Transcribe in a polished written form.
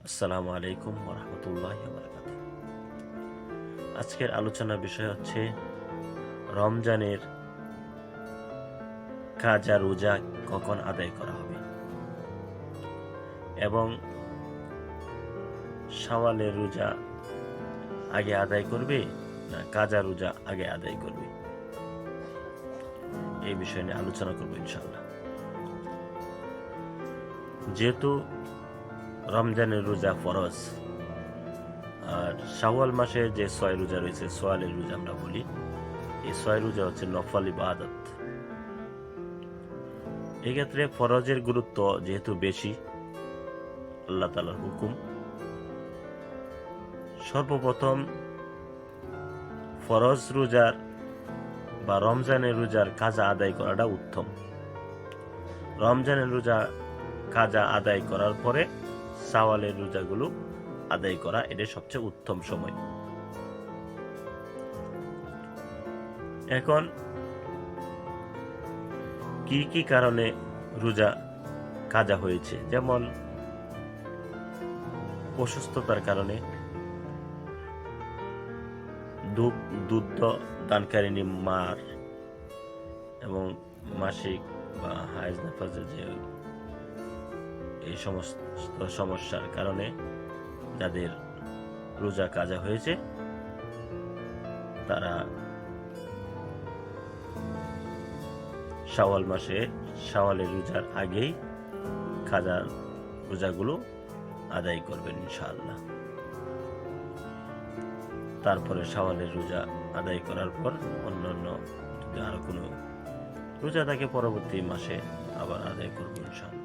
আসসালামু আলাইকুম ওয়া রাহমাতুল্লাহি ওয়া বারাকাতুহু। আজকের আলোচনার বিষয় হচ্ছে রমজানের কাজা রোজা কখন আদায় করা হবে এবং শাওয়ালের রোজা আগে আদায় করবে না কাজা রোজা আগে আদায় করবে, এই বিষয় নিয়ে আলোচনা করব ইনশাআল্লাহ। যেহেতু রমজানের রোজা ফরজ আর শাওয়াল মাসে যে 6 রোজা রয়েছে, সোয়ালের রোজা আমরা বলি, এই 6 রোজা হচ্ছে নফল ইবাদত। এক্ষেত্রে ফরজের গুরুত্ব যেহেতু বেশি, আল্লাহ তাআলার হুকুম, সর্বপ্রথম ফরজ রোজার বা রমজানের রোজার কাজা আদায় করাটা উত্তম। রমজানের রোজা কাজা আদায় করার পরে শাওয়ালের রোজাগুলো আদায় করা, এটা সবচেয়ে উত্তম সময়। এখন কি কি কারণে রোজা কাজা হয়েছে, যেমন অসুস্থতার কারণে, দুধ দানকারিনী মার এবং মাসিক বা হায়েজ নেফাজের যে এই সমস্ত সমস্যার কারণে যাদের রোজা কাজা হয়েছে তারা শাওয়াল মাসে শাওয়ালের রোজার আগেই কাজা রোজাগুলো আদায় করবেন ইনশাআল্লাহ। তারপরে শাওয়ালের রোজা আদায় করার পর অন্যান্য যদি আরো কোনো রোজা থাকে পরবর্তী মাসে আবার আদায় করবেন ইনশাআল্লাহ।